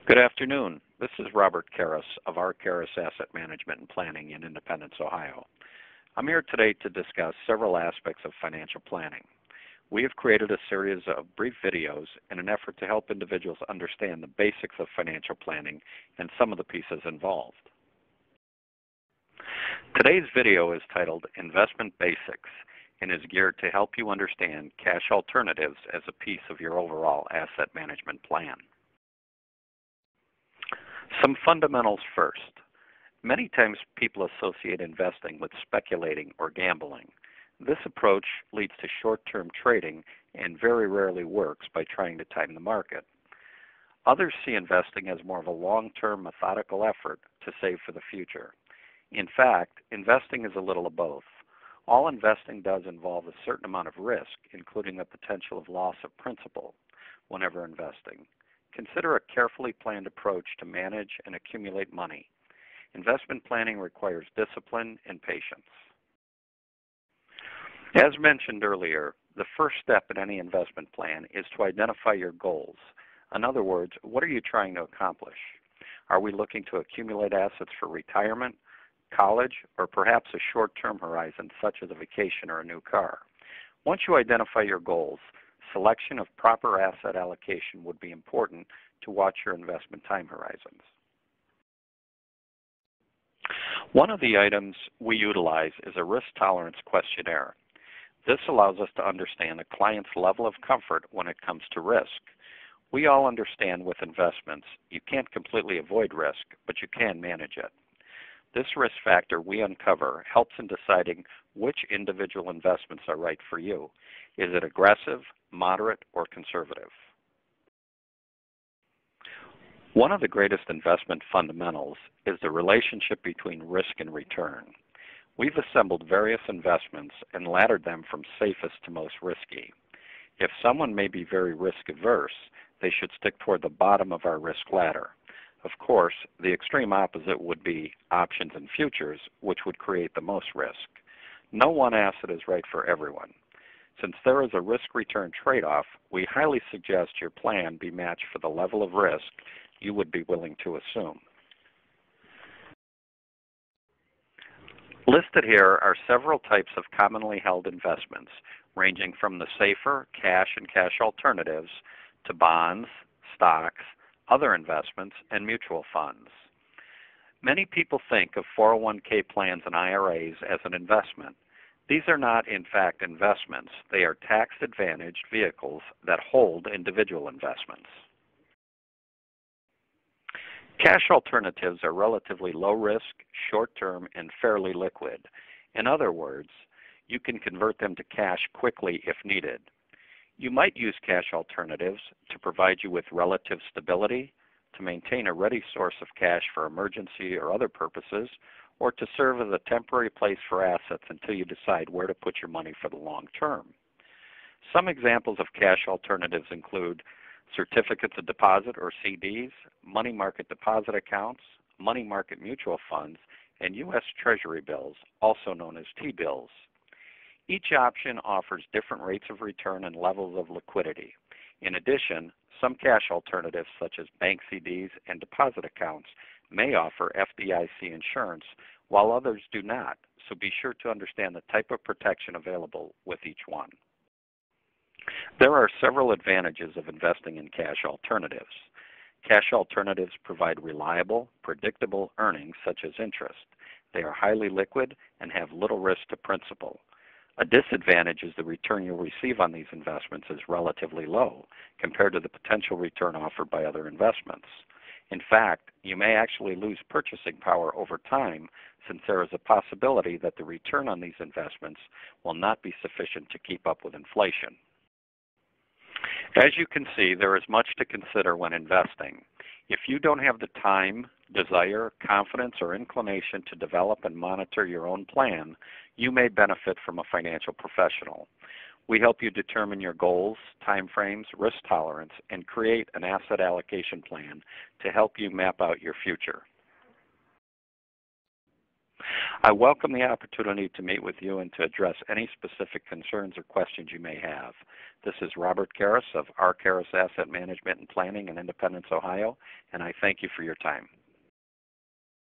Good afternoon. This is Robert Karras of our Karras Asset Management and Planning in Independence, Ohio. I'm here today to discuss several aspects of financial planning. We have created a series of brief videos in an effort to help individuals understand the basics of financial planning and some of the pieces involved. Today's video is titled Investment Basics and is geared to help you understand cash alternatives as a piece of your overall asset management plan. Some fundamentals first. Many times people associate investing with speculating or gambling. This approach leads to short-term trading and very rarely works by trying to time the market. Others see investing as more of a long-term methodical effort to save for the future. In fact, investing is a little of both. All investing does involve a certain amount of risk, including the potential of loss of principal whenever investing. Consider a carefully planned approach to manage and accumulate money. Investment planning requires discipline and patience. As mentioned earlier, the first step in any investment plan is to identify your goals. In other words, what are you trying to accomplish? Are we looking to accumulate assets for retirement, college, or perhaps a short-term horizon such as a vacation or a new car? Once you identify your goals, selection of proper asset allocation would be important to watch your investment time horizons. One of the items we utilize is a risk tolerance questionnaire. This allows us to understand a client's level of comfort when it comes to risk. We all understand with investments, you can't completely avoid risk, but you can manage it. This risk factor we uncover helps in deciding which individual investments are right for you. Is it aggressive, moderate, or conservative? One of the greatest investment fundamentals is the relationship between risk and return. We've assembled various investments and laddered them from safest to most risky. If someone may be very risk averse, they should stick toward the bottom of our risk ladder. Of course, the extreme opposite would be options and futures, which would create the most risk. No one asset is right for everyone. Since there is a risk-return trade-off, we highly suggest your plan be matched for the level of risk you would be willing to assume. Listed here are several types of commonly held investments, ranging from the safer cash and cash alternatives to bonds, stocks, other investments, and mutual funds. Many people think of 401k plans and IRAs as an investment. These are not, in fact, investments. They are tax-advantaged vehicles that hold individual investments. Cash alternatives are relatively low risk, short-term, and fairly liquid. In other words, you can convert them to cash quickly if needed. You might use cash alternatives to provide you with relative stability, to maintain a ready source of cash for emergency or other purposes, or to serve as a temporary place for assets until you decide where to put your money for the long term. Some examples of cash alternatives include certificates of deposit or CDs, money market deposit accounts, money market mutual funds, and U.S. Treasury bills, also known as T-bills. Each option offers different rates of return and levels of liquidity. In addition, some cash alternatives such as bank CDs and deposit accounts may offer FDIC insurance, while others do not, so be sure to understand the type of protection available with each one. There are several advantages of investing in cash alternatives. Cash alternatives provide reliable, predictable earnings such as interest. They are highly liquid and have little risk to principal. A disadvantage is the return you'll receive on these investments is relatively low compared to the potential return offered by other investments. In fact, you may actually lose purchasing power over time since there is a possibility that the return on these investments will not be sufficient to keep up with inflation. As you can see, there is much to consider when investing. If you don't have the time, desire, confidence, or inclination to develop and monitor your own plan, you may benefit from a financial professional. We help you determine your goals, timeframes, risk tolerance, and create an asset allocation plan to help you map out your future. I welcome the opportunity to meet with you and to address any specific concerns or questions you may have. This is Robert Karras of R. Karras Asset Management and Planning in Independence, Ohio, and I thank you for your time.